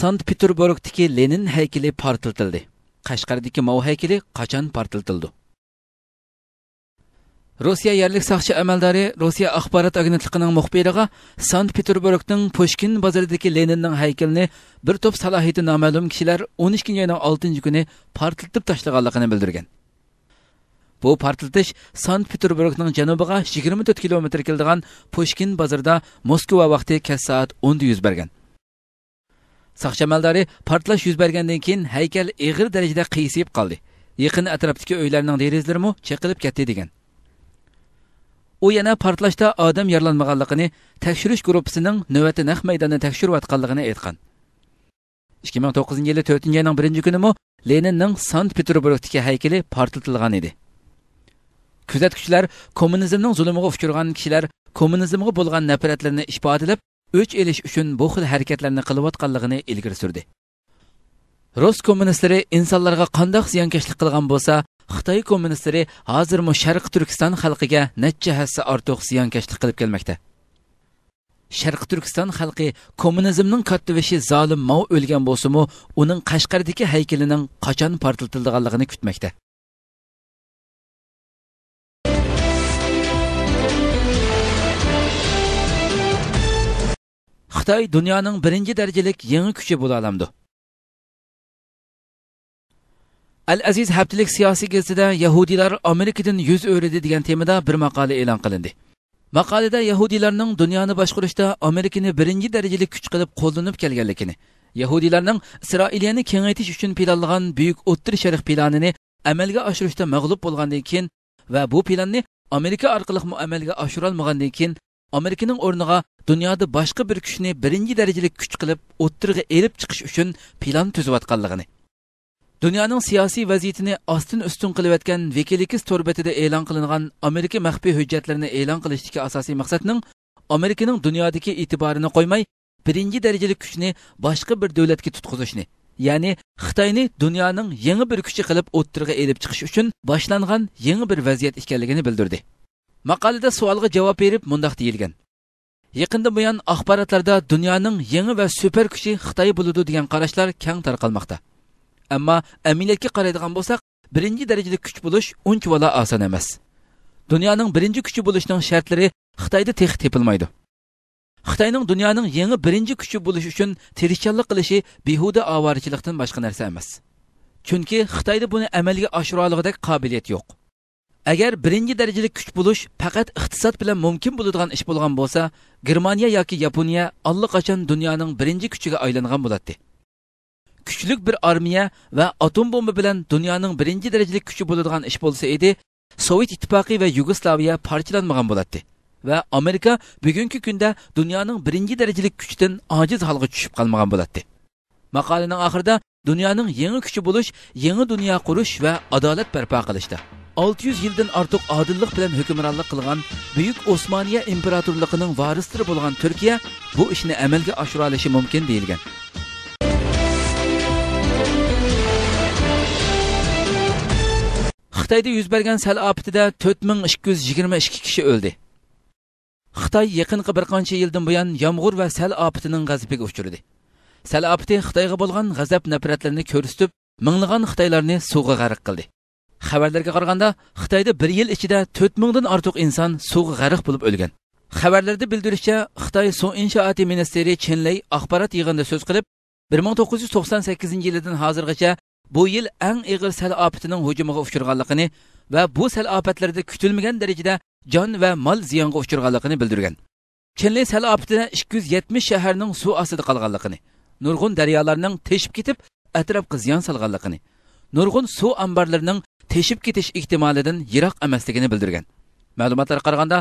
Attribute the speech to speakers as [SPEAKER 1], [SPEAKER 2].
[SPEAKER 1] Sankt-Peterburg'dagi Lenin haykali portlatildi. Qashqardagi Mao haykali qachon portlatildi? Rossiya yerlik saqchi amaldori Rossiya axborot agentligining muxbiriga Sankt-Peterburgning Pushkin bozoridagi Leninning haykalini bir to'p salohiyati noma'lum kishilar 12-oyning 6-kuni portlatib tashlaganligini bildirgan. Bu portlatish Sankt-Peterburgning janubiga 24 kilometr keladigan Pushkin bozorida Moskva vaqti kech soat 10da yuz bergan. Saqchi amaldori portlash yuz bergandan keyin haykal og'ir darajada qiysib qoldi. Yaqin atrofdagi uylarning derazalari chaqilib ketdi degan. U yana portlashda odam yaralanmaganligini, tekshirish guruhining navbatda naq maydonni tekshirayotganligini aytgan. 2009-yili 4-oyning 1-kunimi Leninning Sankt-Peterburgdagi haykali portlatilgan edi. Kuzatuvchilar kommunizmning zulmiga uchragan kishilar kommunizmga bo'lgan nafratlarini ifodalab, o'ch elish uchun bu xil harakatlarni qilayotganligini ilgari surdi. Rus kommunistlari insonlarga qanday ziyonkashlik qilgan bo'lsa, Xitoy kommunistlari hozirmi Sharq Turkiston xalqiga necha hassa ortiq ziyonkashlik qilib kelmoqda. Sharq Turkiston xalqi kommunizmning kattavishi zolim Mao o'lgan bo'lsa-mu, uning Qashqardagi haykalining qachon portlatilganligini kutmoqda. Xitoy dunyoning birinchi darajalik yangi kuchi bo'la olamdi. Al-Aziz haftalik siyosiy gazetida Yahudilar Amerikadan yuz o'ridi degan temada bir maqola e'lon qilindi. Maqolada Yahudilarning dunyoni boshqarishda Amerikani birinchi darajalik kuch qilib qo'llanib kelganligini, Yahudilarning Isroiliyani kengaytirish uchun planlagan buyuk O'rta Sharq planini amalga oshirishda mag'lub bo'lgandan keyin va bu planni Amerika orqali amalga oshira olmagandan keyin Amerikaning o'rniga dunyoda boshqa bir kuchni birinchi darajalik kuch qilib o'ttirga elib chiqish uchun plan tuzayotganligini, dunyoning siyosiy vaziyatini ostin-ustun qilayotgan Wikileaks torbatida e'lon qilingan Amerika maxfiy hujjatlarini e'lon qilishdagi asosiy maqsadning Amerikaning dunyodagi e'tiborini qo'ymay, birinchi darajalik kuchni boshqa bir davlatga tutqizishni, ya'ni Xitoyni dunyoning yangi bir kuchi qilib o'ttirga elib chiqish uchun boshlangan yangi bir vaziyat ekanligini bildirdi. Maqolada savolga javob berib mundaq deyilgan. Yaqinda buyon axborotlarda dunyoning yangi va super kuchi Xitoy bo'ladi degan qarashlar keng tarqalmoqda. Ammo amaliyotga qaraydigan bo'lsak, birinchi darajalik kuch bo'lish unchalik oson emas. Dunyoning birinchi kuchi bo'lishning shartlari Xitoyda texnik tepilmaydi. Xitoyning dunyoning yangi birinchi kuchi bo'lish uchun tirishchanlik qilishi behuda ovorchilikdan boshqa narsa emas. Chunki Xitoyda buni amalga oshira oladigan qobiliyat yo'q. Agar birinchi darajalik kuch bo'lish faqat iqtisod bilan mumkin bo'ladigan ish bo'lgan bo'lsa, Germaniya yoki Yaponiya allaqachon dunyoning birinchi kuchiga aylangan bo'lardi. Kuchlik bir armiya va atom bomba bilan dunyoning birinchi darajalik kuchi bo'ladigan ish bo'lsa edi, Sovet ittifoqi va Yugoslaviya parchalanmagan bo'lardi va Amerika bugungi kunda dunyoning birinchi darajalik kuchidan ojiz holga tushib qolmagan bo'lardi. Maqolaning oxirida dunyoning yangi kuchi bo'lish, yangi dunyo qurish va adolat barpo qilishda 600 yildan ortiq odillik bilan hukmronlik qilgan Buyuk Osmoniya imperatorligining varislari bo'lgan Turkiya bu ishni amalga oshira olishi mumkin deyilgan. Xitoyda yuz bergan sel ofatida 4222 kishi o'ldi. Xitoy yaqinqi bir qancha yildan buyon yomg'ir va sel ofatining g'azabiga uchradi. Sel ofati Xitoyga bo'lgan g'azab nafratlarini ko'rsatib, minglagan Xitoylarni suvga g'arq qildi. Xabarlarga qaraganda, Xitoyda bir yil ichida 4000 dan ortiq inson suvga g'arq bo'lib o'lgan. Xabarlarda bildirishicha, Xitoy suv inshooti ministri Chen Lei axborot yig'inida so'z qilib, 1998-yildan hozirgacha bu yil eng og'ir sel ofatining hujumiga uchraganligini va bu sel ofatlarida kutilmagan darajada jon va mol ziyonga uchraganligini bildirgan. Chen Lei sel ofatida 270 shaharning suv ostida qolganligini, nurg'un daryolarning teshib ketib, atrofga ziyon solganligini, nurg'un suv omborlarining teshib ketish ehtimolidan yiroq emasligini bildirgan. Ma'lumotlarga qaraganda,